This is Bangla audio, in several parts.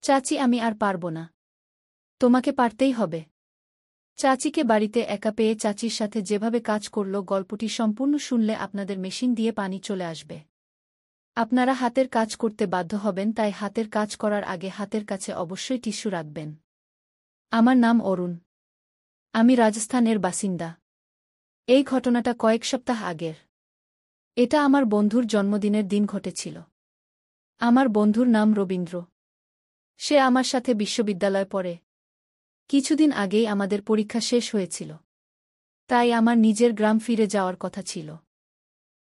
চাচি আমি আর পারব না। তোমাকে পারতেই হবে। চাচিকে বাড়িতে একা পেয়ে চাচির সাথে যেভাবে কাজ করল গল্পটি সম্পূর্ণ শুনলে আপনাদের মেশিন দিয়ে পানি চলে আসবে। আপনারা হাতের কাজ করতে বাধ্য হবেন, তাই হাতের কাজ করার আগে হাতের কাছে অবশ্যই টিস্যু রাখবেন। আমার নাম অরুণ। আমি রাজস্থানের বাসিন্দা। এই ঘটনাটা কয়েক সপ্তাহ আগের। এটা আমার বন্ধুর জন্মদিনের দিন ঘটেছিল। আমার বন্ধুর নাম রবীন্দ্র। সে আমার সাথে বিশ্ববিদ্যালয়ে পড়ে। কিছুদিন আগেই আমাদের পরীক্ষা শেষ হয়েছিল। তাই আমার নিজের গ্রাম ফিরে যাওয়ার কথা ছিল।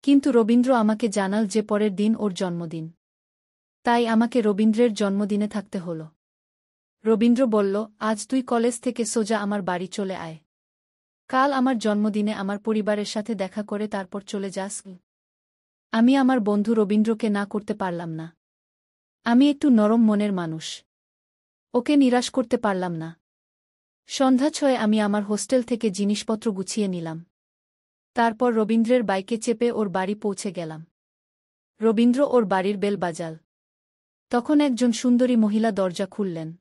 কিন্তু রবীন্দ্র আমাকে জানাল যে পরের দিন ওর জন্মদিন। তাই আমাকে রবীন্দ্রের জন্মদিনে থাকতে হল। রবীন্দ্র বলল, আজ তুই কলেজ থেকে সোজা আমার বাড়ি চলে আয়। কাল আমার জন্মদিনে আমার পরিবারের সাথে দেখা করে তারপর চলে যাস। আমি আমার বন্ধু রবীন্দ্রকে না করতে পারলাম না। আমি একটু নরম মনের মানুষ। ওকে নিরাশ করতে পারলাম না। সন্ধ্যা ৬ আমি আমার হোস্টেল থেকে জিনিসপত্র গুছিয়ে নিলাম। তারপর রবীন্দ্রের বাইকে চেপে ওর বাড়ি পৌঁছে গেলাম। রবীন্দ্র ওর বাড়ির বেল বাজাল। তখন একজন সুন্দরী মহিলা দরজা খুললেন।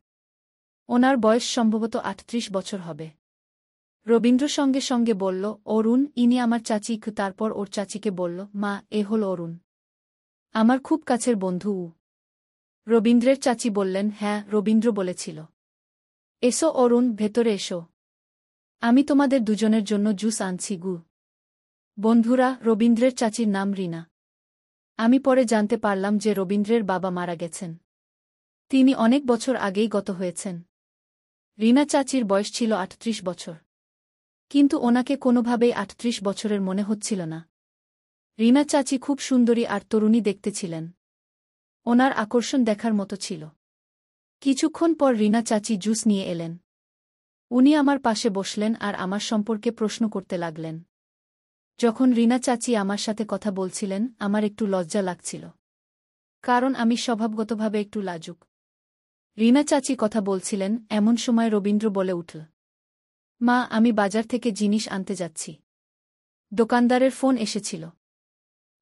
ওনার বয়স সম্ভবত ৩৮ বছর হবে। রবীন্দ্র সঙ্গে সঙ্গে বলল, অরুণ, ইনি আমার চাচি। তারপর ওর চাচিকে বলল, মা, এ হল অরুণ, আমার খুব কাছের বন্ধু। রবীন্দ্রের চাচি বললেন, হ্যাঁ, রবীন্দ্র বলেছিল। এসো অরুণ, ভেতরে এসো। আমি তোমাদের দুজনের জন্য জুস আনছি গু। বন্ধুরা, রবীন্দ্রের চাচির নাম রিনা। আমি পরে জানতে পারলাম যে রবীন্দ্রের বাবা মারা গেছেন। তিনি অনেক বছর আগেই গত হয়েছেন। রিনা চাচির বয়স ছিল ৩৮ বছর। কিন্তু ওনাকে কোনোভাবেই ৩৮ বছরের মনে হচ্ছিল না। রিনা চাচি খুব সুন্দরী আর তরুণী দেখতে ছিলেন। ওনার আকর্ষণ দেখার মতো ছিল। কিছুক্ষণ পর রিনা চাচি জুস নিয়ে এলেন। উনি আমার পাশে বসলেন আর আমার সম্পর্কে প্রশ্ন করতে লাগলেন। যখন রিনা চাচি আমার সাথে কথা বলছিলেন আমার একটু লজ্জা লাগছিল। কারণ আমি স্বভাবগতভাবে একটু লাজুক। রিনা চাচি কথা বলছিলেন, এমন সময় রবীন্দ্র বলে উঠল, মা, আমি বাজার থেকে জিনিস আনতে যাচ্ছি। দোকানদারের ফোন এসেছিল।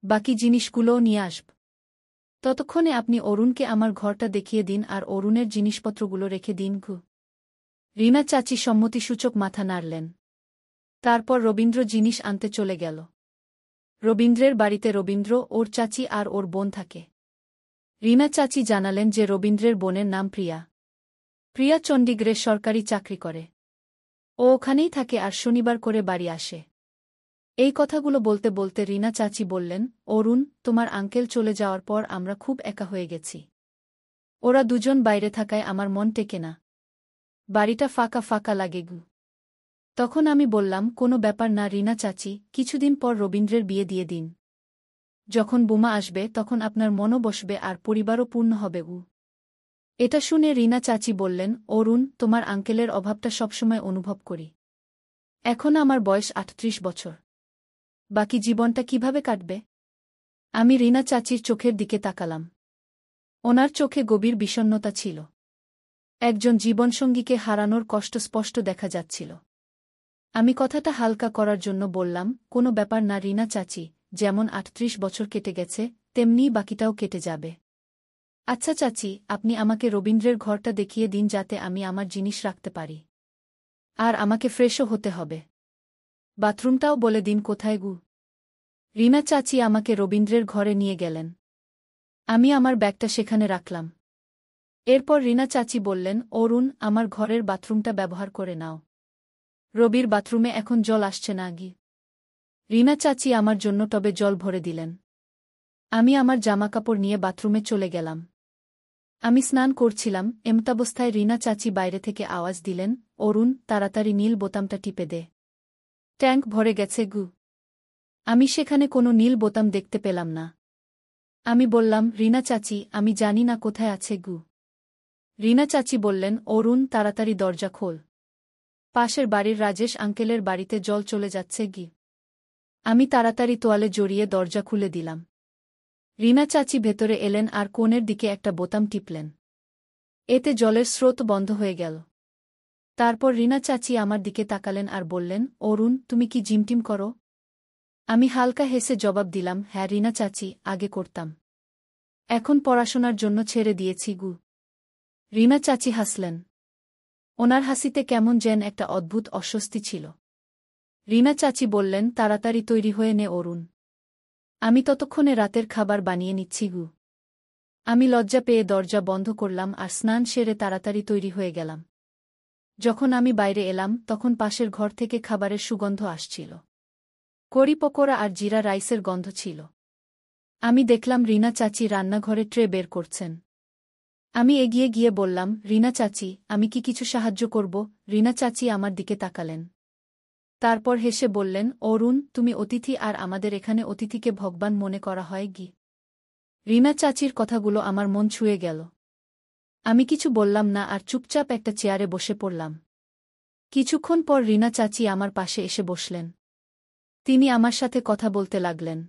বাকি জিনিসগুলোও নিয়ে আসব। ততক্ষণে আপনি অরুণকে আমার ঘরটা দেখিয়ে দিন আর অরুণের জিনিসপত্রগুলো রেখে দিন। রিনা চাচি সম্মতিসূচক মাথা নাড়লেন। তারপর রবীন্দ্র জিনিস আনতে চলে গেল। রবীন্দ্রের বাড়িতে রবীন্দ্র, ওর চাচি আর ওর বোন থাকে। রিনা চাচি জানালেন যে রবীন্দ্রের বোনের নাম প্রিয়া। প্রিয়া চণ্ডীগড়ে সরকারি চাকরি করে। ও ওখানেই থাকে আর শনিবার করে বাড়ি আসে। এই কথাগুলো বলতে বলতে রিনা চাচি বললেন, অরুণ, তোমার আঙ্কেল চলে যাওয়ার পর আমরা খুব একা হয়ে গেছি। ওরা দুজন বাইরে থাকায় আমার মন টেকে না। বাড়িটা ফাঁকা ফাঁকা লাগে গু। তখন আমি বললাম, কোনো ব্যাপার না রিনা চাচি, কিছুদিন পর রবীন্দ্রের বিয়ে দিয়ে দিন। যখন বোমা আসবে তখন আপনার মনও বসবে আর পরিবারও পূর্ণ হবে। এটা শুনে রিনা চাচি বললেন, অরুণ, তোমার আঙ্কেলের অভাবটা সবসময় অনুভব করি। এখন আমার বয়স ৩৮ বছর। বাকি জীবনটা কিভাবে কাটবে? আমি রিনা চাচির চোখের দিকে তাকালাম। ওনার চোখে গভীর বিষণ্ণতা ছিল। একজন জীবনসঙ্গীকে হারানোর কষ্ট স্পষ্ট দেখা যাচ্ছিল। আমি কথাটা হালকা করার জন্য বললাম, কোনো ব্যাপার না রিনা চাচি, যেমন ৩৮ বছর কেটে গেছে তেমনিই বাকিটাও কেটে যাবে। আচ্ছা চাচি, আপনি আমাকে রবীন্দ্রের ঘরটা দেখিয়ে দিন যাতে আমি আমার জিনিস রাখতে পারি। আর আমাকে ফ্রেশও হতে হবে। বাথরুমটাও বলে দিন কোথায় গু। রিনা চাচি আমাকে রবীন্দ্রের ঘরে নিয়ে গেলেন। আমি আমার ব্যাগটা সেখানে রাখলাম। এরপর রিনা চাচি বললেন, অরুণ, আমার ঘরের বাথরুমটা ব্যবহার করে নাও। রবির বাথরুমে এখন জল আসছে না গি। রিনা চাচি আমার জন্য টবে জল ভরে দিলেন। আমি আমার জামাকাপড় নিয়ে বাথরুমে চলে গেলাম। আমি স্নান করছিলাম, এমতাবস্থায় রিনা চাচি বাইরে থেকে আওয়াজ দিলেন, অরুণ, তাড়াতাড়ি নীল বোতামটা টিপে দে। ট্যাঙ্ক ভরে গেছে গু। আমি সেখানে কোনো নীল বোতাম দেখতে পেলাম না। আমি বললাম, রিনা চাচি, আমি জানি না কোথায় আছে গু। রিনা চাচি বললেন, অরুণ, তাড়াতাড়ি দরজা খোল। পাশের বাড়ির রাজেশ আঙ্কেলের বাড়িতে জল চলে যাচ্ছে গি। আমি তাড়াতাড়ি তোয়ালে জড়িয়ে দরজা খুলে দিলাম। রিনা চাচি ভেতরে এলেন আর কোণের দিকে একটা বোতাম টিপলেন। এতে জলের স্রোত বন্ধ হয়ে গেল। তারপর রিনা চাচি আমার দিকে তাকালেন আর বললেন, অরুণ, তুমি কি জিমটিম করো? আমি হালকা হেসে জবাব দিলাম, হ্যাঁ রিনা চাচি, আগে করতাম। এখন পড়াশোনার জন্য ছেড়ে দিয়েছি গু। রিনা চাচি হাসলেন। ওনার হাসিতে কেমন যেন একটা অদ্ভুত অস্বস্তি ছিল। রিনা চাচি বললেন, তাড়াতাড়ি তৈরি হয়ে নে অরুণ। আমি ততক্ষণে রাতের খাবার বানিয়ে নিচ্ছি গু। আমি লজ্জা পেয়ে দরজা বন্ধ করলাম আর স্নান সেরে তাড়াতাড়ি তৈরি হয়ে গেলাম। যখন আমি বাইরে এলাম তখন পাশের ঘর থেকে খাবারের সুগন্ধ আসছিল। কড়ি পকোড়া আর জিরা রাইসের গন্ধ ছিল। আমি দেখলাম রিনা চাচি রান্নাঘরে ট্রে বের করছেন। আমি এগিয়ে গিয়ে বললাম, রিনা চাচি, আমি কি কিছু সাহায্য করব? রিনা চাচি আমার দিকে তাকালেন। তারপর হেসে বললেন, অরুণ, তুমি অতিথি আর আমাদের এখানে অতিথিকে ভগবান মনে করা হয় কি? রিনা চাচির কথাগুলো আমার মন ছুঁয়ে গেল। আমি কিছু বললাম না আর চুপচাপ একটা চেয়ারে বসে পড়লাম। কিছুক্ষণ পর রিনা চাচি আমার পাশে এসে বসলেন। তিনি আমার সাথে কথা বলতে লাগলেন।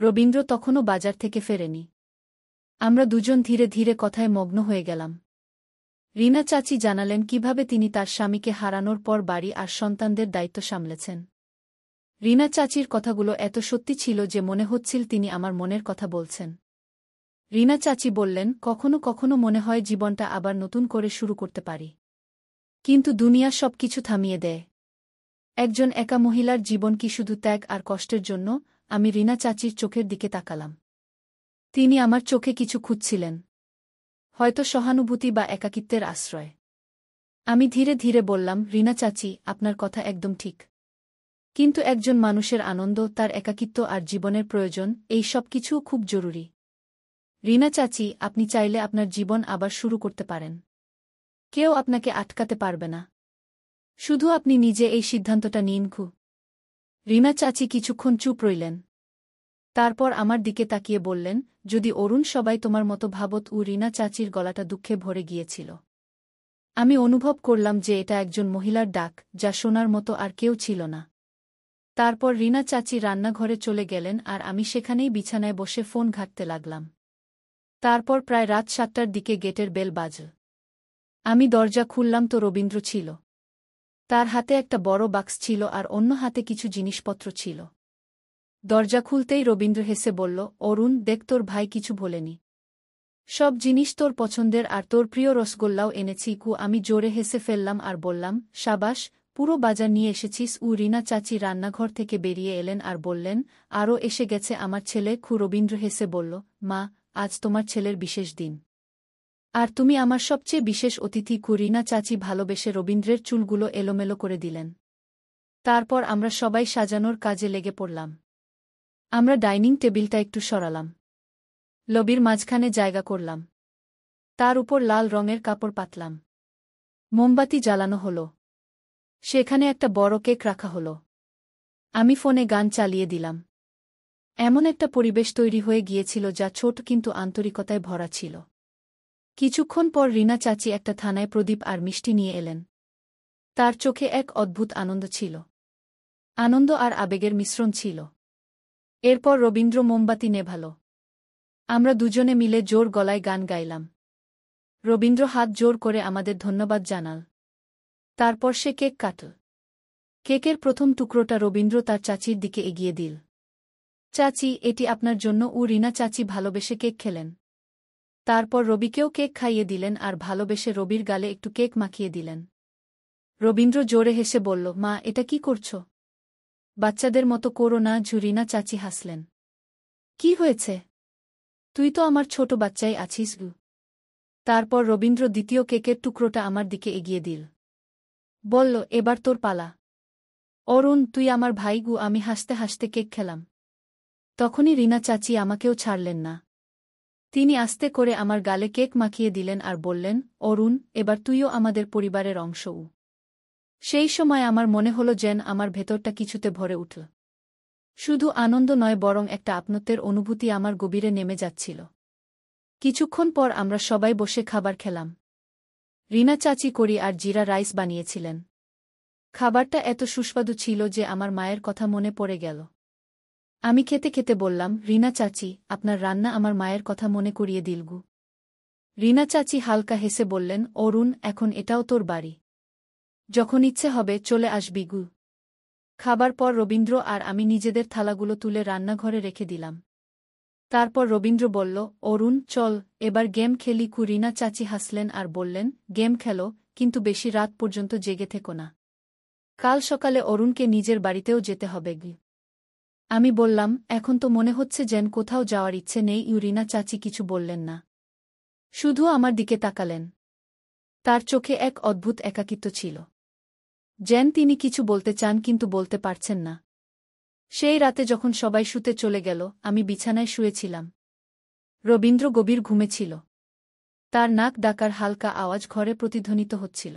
রবীন্দ্র তখনও বাজার থেকে ফেরেনি। আমরা দুজন ধীরে ধীরে কথায় মগ্ন হয়ে গেলাম। রিনা চাচি জানালেন কিভাবে তিনি তার স্বামীকে হারানোর পর বাড়ি আর সন্তানদের দায়িত্ব সামলেছেন। রিনা চাচির কথাগুলো এত সত্যি ছিল যে মনে হচ্ছিল তিনি আমার মনের কথা বলছেন। রিনা চাচি বললেন, কখনো কখনো মনে হয় জীবনটা আবার নতুন করে শুরু করতে পারি। কিন্তু দুনিয়া সবকিছু থামিয়ে দেয়। একজন একা মহিলার জীবন কি শুধু ত্যাগ আর কষ্টের জন্য? আমি রিনা চাচির চোখের দিকে তাকালাম। তিনি আমার চোখে কিছু খুঁজছিলেন। হয়তো সহানুভূতি বা একাকিত্বের আশ্রয়। আমি ধীরে ধীরে বললাম, রিনা চাচি, আপনার কথা একদম ঠিক। কিন্তু একজন মানুষের আনন্দ, তার একাকিত্ব আর জীবনের প্রয়োজন, এই সব কিছুও খুব জরুরি। রিনা চাচি, আপনি চাইলে আপনার জীবন আবার শুরু করতে পারেন। কেউ আপনাকে আটকাতে পারবে না। শুধু আপনি নিজে এই সিদ্ধান্তটা নিন। রিনা চাচি কিছুক্ষণ চুপ রইলেন। তারপর আমার দিকে তাকিয়ে বললেন, যদি অরুণ সবাই তোমার মতো ভাবত। রিনা চাচির গলাটা দুঃখে ভরে গিয়েছিল। আমি অনুভব করলাম যে এটা একজন মহিলার ডাক, যা শোনার মতো আর কেউ ছিল না। তারপর রিনা চাচি রান্নাঘরে চলে গেলেন আর আমি সেখানেই বিছানায় বসে ফোন ঘাঁটতে লাগলাম। তারপর প্রায় রাত 7টার দিকে গেটের বেল বাজল। আমি দরজা খুললাম তো রবীন্দ্র ছিল। তার হাতে একটা বড় বাক্স ছিল আর অন্য হাতে কিছু জিনিসপত্র ছিল। দরজা খুলতেই রবীন্দ্র হেসে বলল, অরুণ, দেখ, তোর ভাই কিছু বলেনি। সব জিনিস তোর পছন্দের আর তোর প্রিয় রসগোল্লাও এনেছি। আমি জোরে হেসে ফেললাম আর বললাম, সাবাস, পুরো বাজার নিয়ে এসেছিস। রিনা চাচি রান্নাঘর থেকে বেরিয়ে এলেন আর বললেন, আরও এসে গেছে আমার ছেলে। রবীন্দ্র হেসে বলল, মা, আজ তোমার ছেলের বিশেষ দিন। আর তুমি আমার সবচেয়ে বিশেষ অতিথি। রিনা চাচি ভালোবেসে রবীন্দ্রের চুলগুলো এলোমেলো করে দিলেন। তারপর আমরা সবাই সাজানোর কাজে লেগে পড়লাম। আমরা ডাইনিং টেবিলটা একটু সরালাম। লবির মাঝখানে জায়গা করলাম। তার উপর লাল রঙের কাপড় পাতলাম। মোমবাতি জ্বালানো হলো। সেখানে একটা বড় কেক রাখা হলো। আমি ফোনে গান চালিয়ে দিলাম। এমন একটা পরিবেশ তৈরি হয়ে গিয়েছিল যা ছোট কিন্তু আন্তরিকতায় ভরা ছিল। কিছুক্ষণ পর রিনা চাচি একটা থানায় প্রদীপ আর মিষ্টি নিয়ে এলেন। তার চোখে এক অদ্ভুত আনন্দ ছিল। আনন্দ আর আবেগের মিশ্রণ ছিল। এরপর রবীন্দ্র মোমবাতি নেভাল। আমরা দুজনে মিলে জোর গলায় গান গাইলাম। রবীন্দ্র হাত জোর করে আমাদের ধন্যবাদ জানাল। তারপর সে কেক কাটল। কেকের প্রথম টুকরোটা রবীন্দ্র তার চাচির দিকে এগিয়ে দিল। চাচি, এটি আপনার জন্য। রিনা চাচি ভালোবেসে কেক খেলেন। তারপর রবিকেও কেক খাইয়ে দিলেন আর ভালোবেসে রবির গালে একটু কেক মাখিয়ে দিলেন। রবীন্দ্র জোরে হেসে বলল, মা, এটা কি করছ? বাচ্চাদের মতো করো না। রিনা চাচি হাসলেন। কি হয়েছে? তুই তো আমার ছোট বাচ্চাই আছিস। তারপর রবীন্দ্র দ্বিতীয় কেকের টুকরোটা আমার দিকে এগিয়ে দিল। বলল, এবার তোর পালা। অরুণ, তুই আমার ভাই। আমি হাসতে হাসতে কেক খেলাম। তখনই রিনা চাচি আমাকেও ছাড়লেন না। তিনি আস্তে করে আমার গালে কেক মাখিয়ে দিলেন আর বললেন, অরুণ, এবার তুইও আমাদের পরিবারের অংশ। সেই সময় আমার মনে হলো যেন আমার ভেতরটা কিছুতে ভরে উঠল। শুধু আনন্দ নয়, বরং একটা আপনত্বের অনুভূতি আমার গভীরে নেমে যাচ্ছিল। কিছুক্ষণ পর আমরা সবাই বসে খাবার খেলাম। রিনা চাচি কড়ি আর জিরা রাইস বানিয়েছিলেন। খাবারটা এত সুস্বাদু ছিল যে আমার মায়ের কথা মনে পড়ে গেল। আমি খেতে খেতে বললাম, রিনা চাচি, আপনার রান্না আমার মায়ের কথা মনে করিয়ে দিলগু। রিনা চাচি হালকা হেসে বললেন, অরুণ, এখন এটাও তোর বাড়ি। যখন ইচ্ছে হবে চলে আসবি। খাবার পর রবীন্দ্র আর আমি নিজেদের থালাগুলো তুলে রান্নাঘরে রেখে দিলাম। তারপর রবীন্দ্র বলল, অরুণ চল এবার গেম খেলি। রিনা চাচি হাসলেন আর বললেন, গেম খেলো, কিন্তু বেশি রাত পর্যন্ত জেগে থেকো না। কাল সকালে অরুণকে নিজের বাড়িতেও যেতে হবে। আমি বললাম, এখন তো মনে হচ্ছে যেন কোথাও যাওয়ার ইচ্ছে নেই। রিনা চাচি কিছু বললেন না, শুধু আমার দিকে তাকালেন। তার চোখে এক অদ্ভুত একাকিত্ব ছিল, যেন তিনি কিছু বলতে চান কিন্তু বলতে পারছেন না। সেই রাতে যখন সবাই শুতে চলে গেল, আমি বিছানায় শুয়েছিলাম। রবীন্দ্র গভীর ঘুমে ছিল। তার নাক ডাকার হালকা আওয়াজ ঘরে প্রতিধ্বনিত হচ্ছিল।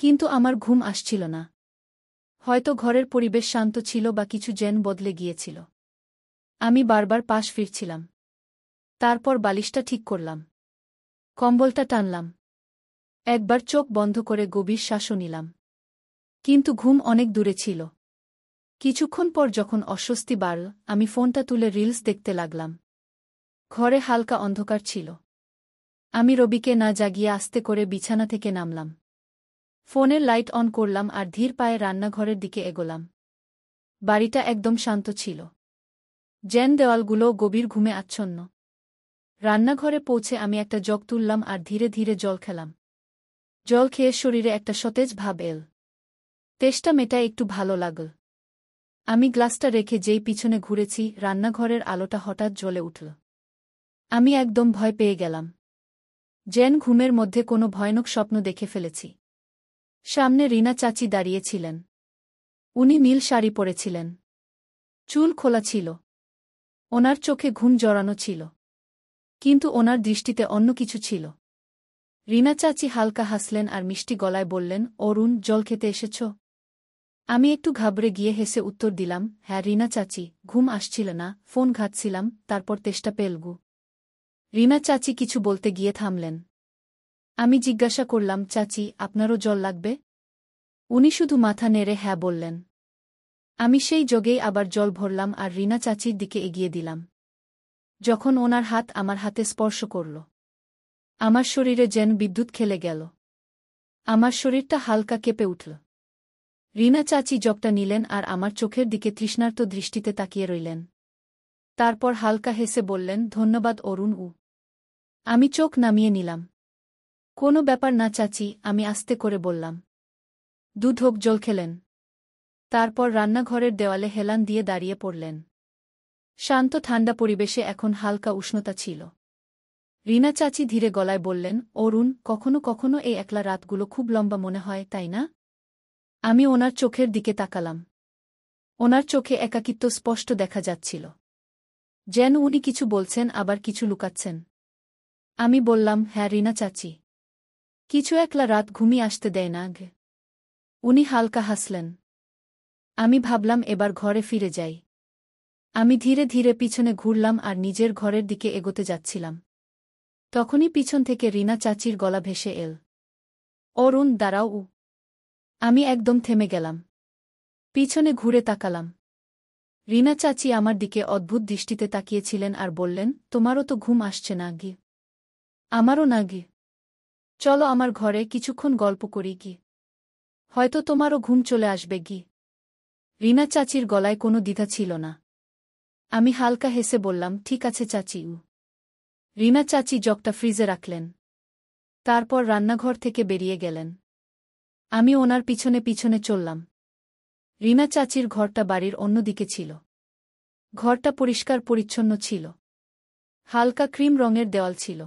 কিন্তু আমার ঘুম আসছিল না। হয়তো ঘরের পরিবেশ শান্ত ছিল বা কিছু যেন বদলে গিয়েছিল। আমি বারবার পাশ ফিরছিলাম। তারপর বালিশটা ঠিক করলাম, কম্বলটা টানলাম, একবার চোখ বন্ধ করে গভীর শ্বাসও নিলাম। কিন্তু ঘুম অনেক দূরে ছিল। কিছুক্ষণ পর যখন অস্বস্তি বাড়ল, আমি ফোনটা তুলে রিলস দেখতে লাগলাম। ঘরে হালকা অন্ধকার ছিল। আমি রবিকে না জাগিয়ে আস্তে করে বিছানা থেকে নামলাম। ফোনের লাইট অন করলাম আর ধীর পায়ে রান্নাঘরের দিকে এগোলাম। বাড়িটা একদম শান্ত ছিল, যেন দেওয়ালগুলোও গভীর ঘুমে আচ্ছন্ন। রান্নাঘরে পৌঁছে আমি একটা জগ তুললাম আর ধীরে ধীরে জল খেলাম। জল খেয়ে শরীরে একটা সতেজ ভাব এল। তেষ্টা মেটায় একটু ভালো লাগল। আমি গ্লাসটা রেখে যেই পিছনে ঘুরেছি, রান্নাঘরের আলোটা হঠাৎ জ্বলে উঠল। আমি একদম ভয় পেয়ে গেলাম, যেন ঘুমের মধ্যে কোনো ভয়ানক স্বপ্ন দেখে ফেলেছি। সামনে রিনা চাচি দাঁড়িয়েছিলেন। উনি নীল শাড়ি পরেছিলেন, চুল খোলা ছিল, ওনার চোখে ঘুম জড়ানো ছিল, কিন্তু ওনার দৃষ্টিতে অন্য কিছু ছিল। রিনা চাচি হালকা হাসলেন আর মিষ্টি গলায় বললেন, অরুণ জল খেতে এসেছ? আমি একটু ঘাবড়ে গিয়ে হেসে উত্তর দিলাম, হ্যাঁ রিনা চাচি, ঘুম আসছিল না, ফোন ঘাঁটছিলাম, তারপর তেষ্টা পেলগু। রিনা চাচি কিছু বলতে গিয়ে থামলেন। আমি জিজ্ঞাসা করলাম, চাচি আপনারও জল লাগবে? উনি শুধু মাথা নেড়ে হ্যাঁ বললেন। আমি সেই জগেই আবার জল ভরলাম আর রিনা চাচির দিকে এগিয়ে দিলাম। যখন ওনার হাত আমার হাতে স্পর্শ করল, আমার শরীরে যেন বিদ্যুৎ খেলে গেল। আমার শরীরটা হালকা কেঁপে উঠল। রিনা চাচি জগটা নিলেন আর আমার চোখের দিকে তৃষ্ণার্ত দৃষ্টিতে তাকিয়ে রইলেন। তারপর হালকা হেসে বললেন, ধন্যবাদ অরুণ। আমি চোখ নামিয়ে নিলাম। কোনো ব্যাপার না চাচি, আমি আস্তে করে বললাম। 2 ঢোক জল খেলেন। তারপর রান্নাঘরের দেওয়ালে হেলান দিয়ে দাঁড়িয়ে পড়লেন। শান্ত ঠান্ডা পরিবেশে এখন হালকা উষ্ণতা ছিল। রিনা চাচি ধীরে গলায় বললেন, অরুণ, কখনো কখনো এই একলা রাতগুলো খুব লম্বা মনে হয়, তাই না? আমি ওনার চোখের দিকে তাকালাম। ওনার চোখে একাকিত্ব স্পষ্ট দেখা যাচ্ছিল, যেন উনি কিছু বলছেন আবার কিছু লুকাচ্ছেন। আমি বললাম, হ্যাঁ রিনা চাচি, কিছু একলা রাত ঘুমিয়ে আসতে দেয় না। উনি হালকা হাসলেন। আমি ভাবলাম এবার ঘরে ফিরে যাই। আমি ধীরে ধীরে পিছনে ঘুরলাম আর নিজের ঘরের দিকে এগোতে যাচ্ছিলাম। তখনই পিছন থেকে রিনা চাচির গলা ভেসে এল, অরুণ দাঁড়াও। আমি একদম থেমে গেলাম। পিছনে ঘুরে তাকালাম। রিনা চাচি আমার দিকে অদ্ভুত দৃষ্টিতে তাকিয়েছিলেন আর বললেন, তোমারও তো ঘুম আসছে না গি? আমারও না গি। চলো আমার ঘরে কিছুক্ষণ গল্প করি গি, হয়তো তোমারও ঘুম চলে আসবে গি। রিনা চাচির গলায় কোনো দ্বিধা ছিল না। আমি হালকা হেসে বললাম, ঠিক আছে চাচি। রিনা চাচি জগটা ফ্রিজে রাখলেন। তারপর রান্নাঘর থেকে বেরিয়ে গেলেন। আমি ওনার পিছনে পিছনে চললাম। রিনা চাচির ঘরটা বাড়ির অন্যদিকে ছিল। ঘরটা পরিষ্কার পরিচ্ছন্ন ছিল। হালকা ক্রিম রঙের দেওয়াল ছিল।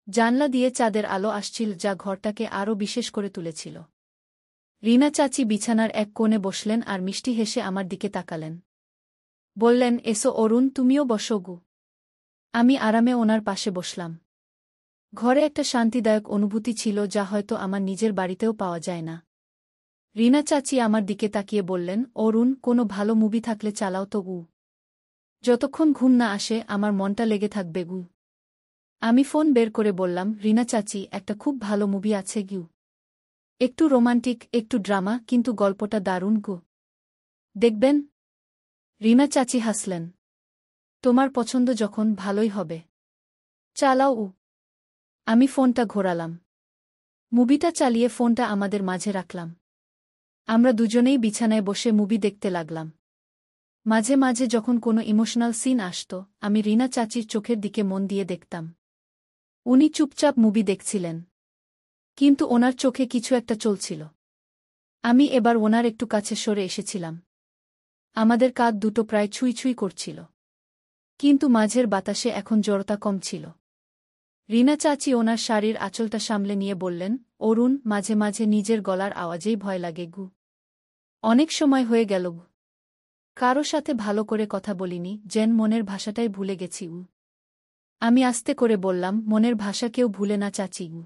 জানলা দিয়ে চাঁদের আলো আসছিল, যা ঘরটাকে আরও বিশেষ করে তুলেছিল। রিনা চাচি বিছানার এক কোণে বসলেন আর মিষ্টি হেসে আমার দিকে তাকালেন। বললেন, এসো অরুণ, তুমিও বসো গু। আমি আরামে ওনার পাশে বসলাম। ঘরে একটা শান্তিদায়ক অনুভূতি ছিল, যা হয়তো আমার নিজের বাড়িতেও পাওয়া যায় না। রিনা চাচি আমার দিকে তাকিয়ে বললেন, অরুণ, কোনো ভালো মুভি থাকলে চালাও তো গু। যতক্ষণ ঘুম না আসে আমার মনটা লেগে থাকবে গু। আমি ফোন বের করে বললাম, রিনা চাচি, একটা খুব ভালো মুভি আছে গু। একটু রোমান্টিক, একটু ড্রামা, কিন্তু গল্পটা দারুণ গু। দেখবেন? রিনা চাচি হাসলেন। তোমার পছন্দ যখন, ভালোই হবে। চালাও। আমি ফোনটা ঘোরালাম। মুভিটা চালিয়ে ফোনটা আমাদের মাঝে রাখলাম। আমরা দুজনেই বিছানায় বসে মুভি দেখতে লাগলাম। মাঝে মাঝে যখন কোনো ইমোশনাল সিন আসত, আমি রিনা চাচির চোখের দিকে মন দিয়ে দেখতাম। উনি চুপচাপ মুভি দেখছিলেন, কিন্তু ওনার চোখে কিছু একটা চলছিল। আমি এবার ওনার একটু কাছে সরে এসেছিলাম। আমাদের কাঁধ দুটো প্রায় ছুঁই ছুঁই করছিল, কিন্তু মাঝের বাতাসে এখন জড়তা কম ছিল। রিনা চাচি ওনার শাড়ির আঁচলটা সামলে নিয়ে বললেন, অরুণ, মাঝে মাঝে নিজের গলার আওয়াজেই ভয় লাগে গু। অনেক সময় হয়ে গেল গু, কারো সাথে ভালো করে কথা বলিনি, যেন মনের ভাষাটাই ভুলে গেছি উ। আমি আস্তে করে বললাম, মনের ভাষা কেউ ভুলে না চাচি উ,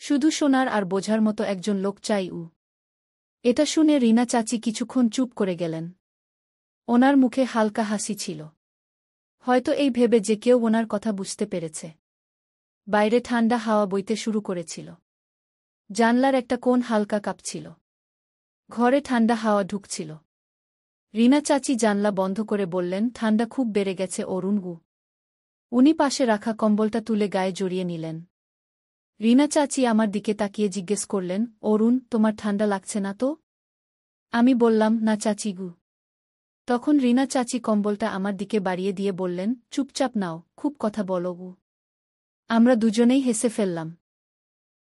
শুধু শোনার আর বোঝার মতো একজন লোক চাই উ। এটা শুনে রিনা চাচি কিছুক্ষণ চুপ করে গেলেন। ওনার মুখে হালকা হাসি ছিল, হয়তো এই ভেবে যে কেউ ওনার কথা বুঝতে পেরেছে। বাইরে ঠান্ডা হাওয়া বইতে শুরু করেছিল। জানলার একটা কোণ হালকা কাঁপছিল। ঘরে ঠান্ডা হাওয়া ঢুকছিল। রিনা চাচি জানলা বন্ধ করে বললেন, ঠান্ডা খুব বেড়ে গেছে অরুণ গু। উনি পাশে রাখা কম্বলটা তুলে গায়ে জড়িয়ে নিলেন। রিনা চাচি আমার দিকে তাকিয়ে জিজ্ঞেস করলেন, অরুণ, তোমার ঠান্ডা লাগছে না তো? আমি বললাম, না চাচি গু। তখন রিনা চাচি কম্বলটা আমার দিকে বাড়িয়ে দিয়ে বললেন, চুপচাপ নাও, খুব কথা বলো গু। আমরা দুজনেই হেসে ফেললাম।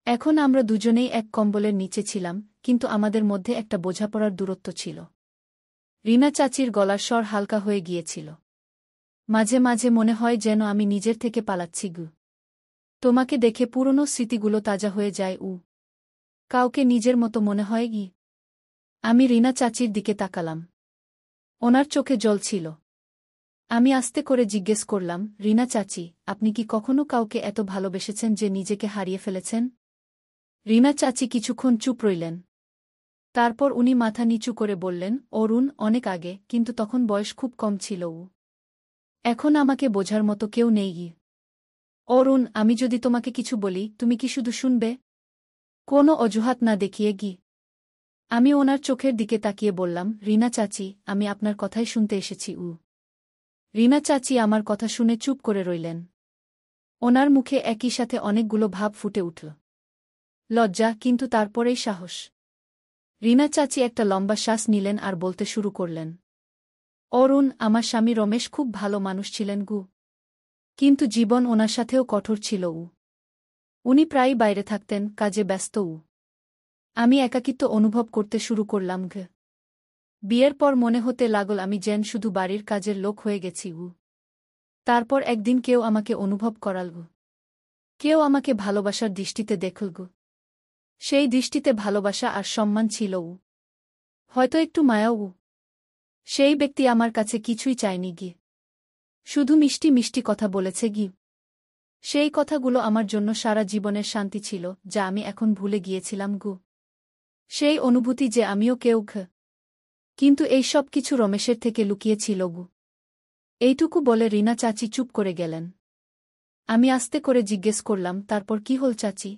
এখন আমরা দুজনেই এক কম্বলের নিচে ছিলাম, কিন্তু আমাদের মধ্যে একটা বোঝাপড়ার দূরত্ব ছিল। রিনা চাচির গলার স্বর হালকা হয়ে গিয়েছিল। মাঝে মাঝে মনে হয় যেন আমি নিজের থেকে পালাচ্ছি গু। তোমাকে দেখে পুরনো স্মৃতিগুলো তাজা হয়ে যায় উ। কাউকে নিজের মতো মনে হয় গি। আমি রিনা চাচির দিকে তাকালাম। ওনার চোখে জল ছিল। আমি আস্তে করে জিজ্ঞেস করলাম, রিনা চাচি, আপনি কি কখনো কাউকে এত ভালোবেসেছেন যে নিজেকে হারিয়ে ফেলেছেন? রিনা চাচি কিছুক্ষণ চুপ রইলেন। তারপর উনি মাথা নিচু করে বললেন, অরুণ, অনেক আগে, কিন্তু তখন বয়স খুব কম ছিল উ। এখন আমাকে বোঝার মতো কেউ নেই গি। অরুণ, আমি যদি তোমাকে কিছু বলি, তুমি কি শুধু শুনবে? কোনো অজুহাত না দেখিয়ে গি। আমি ওনার চোখের দিকে তাকিয়ে বললাম, রিনা চাচি, আমি আপনার কথাই শুনতে এসেছি উ। রিনা চাচি আমার কথা শুনে চুপ করে রইলেন। ওনার মুখে একই সাথে অনেকগুলো ভাব ফুটে উঠল। লজ্জা, কিন্তু তারপরেই সাহস। রিনা চাচি একটা লম্বা শ্বাস নিলেন আর বলতে শুরু করলেন, অরুণ, আমার স্বামী রমেশ খুব ভালো মানুষ ছিলেন গু। কিন্তু জীবন ওনার সাথেও কঠোর ছিল উ। উনি প্রায়ই বাইরে থাকতেন, কাজে ব্যস্ত উ। আমি একাকিত্ব অনুভব করতে শুরু করলাম ঘ। বিয়ের পর মনে হতে লাগল আমি যেন শুধু বাড়ির কাজের লোক হয়ে গেছি উ। তারপর একদিন কেউ আমাকে অনুভব করাল গু। কেউ আমাকে ভালোবাসার দৃষ্টিতে দেখল গু। সেই দৃষ্টিতে ভালোবাসা আর সম্মান ছিল উ। হয়তো একটু মায়াও উ। সেই ব্যক্তি আমার কাছে কিছুই চায়নি গি। শুধু মিষ্টি মিষ্টি কথা বলেছে গি। সেই কথাগুলো আমার জন্য সারা জীবনের শান্তি ছিল, যা আমি এখন ভুলে গিয়েছিলাম গু। সেই অনুভূতি যে আমিও কেউ ঘ। কিন্তু এই সব কিছু রমেশের থেকে লুকিয়েছিল গু। এইটুকু বলে রিনা চাচি চুপ করে গেলেন। আমি আস্তে করে জিজ্ঞেস করলাম, তারপর কি হল চাচি?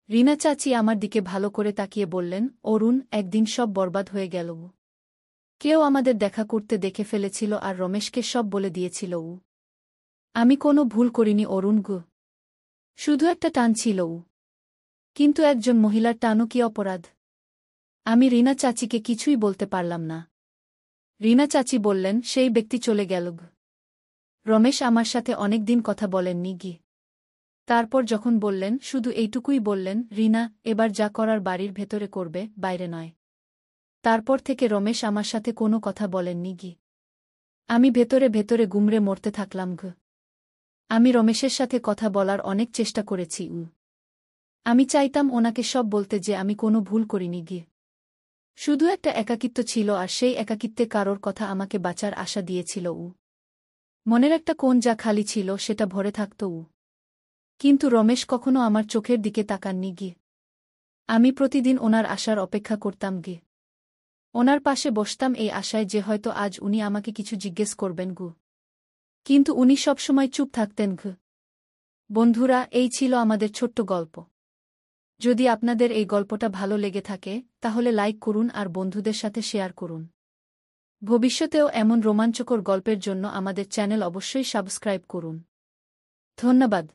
রিনা চাচি আমার দিকে ভালো করে তাকিয়ে বললেন, অরুণ, একদিন সব বরবাদ হয়ে গেল উ। কেউ আমাদের দেখা করতে দেখে ফেলেছিল আর রমেশকে সব বলে দিয়েছিল উ। আমি কোনো ভুল করিনি অরুণ গু। শুধু একটা টান ছিল উ। কিন্তু একজন মহিলার টানও কি অপরাধ? আমি রিনা চাচিকে কিছুই বলতে পারলাম না। রিনা চাচি বললেন, সেই ব্যক্তি চলে গেল গু। রমেশ আমার সাথে অনেক দিন কথা বলেননি গি। তারপর যখন বললেন, শুধু এইটুকুই বললেন, রিনা, এবার যা করার বাড়ির ভেতরে করবে, বাইরে নয়। তারপর থেকে রমেশ আমার সাথে কোনো কথা বলেননি গি। আমি ভেতরে ভেতরে গুমরে মরতে থাকলাম ঘ। আমি রমেশের সাথে কথা বলার অনেক চেষ্টা করেছি উ। আমি চাইতাম ওনাকে সব বলতে যে আমি কোনো ভুল করিনি গি। শুধু একটা একাকিত্ব ছিল আর সেই একাকিত্বে কারোর কথা আমাকে বাঁচার আশা দিয়েছিল উ। মনের একটা কোণ যা খালি ছিল সেটা ভরে থাকত উ। কিন্তু রমেশ কখনো আমার চোখের দিকে তাকাননি গি। আমি প্রতিদিন ওনার আসার অপেক্ষা করতাম গি। ওনার পাশে বসতাম এই আশায় যে হয়তো আজ উনি আমাকে কিছু জিজ্ঞেস করবেন গু। কিন্তু উনি সবসময় চুপ থাকতেন ঘ। বন্ধুরা, এই ছিল আমাদের ছোট্ট গল্প। যদি আপনাদের এই গল্পটা ভালো লেগে থাকে, তাহলে লাইক করুন আর বন্ধুদের সাথে শেয়ার করুন। ভবিষ্যতেও এমন রোমাঞ্চকর গল্পের জন্য আমাদের চ্যানেল অবশ্যই সাবস্ক্রাইব করুন। ধন্যবাদ।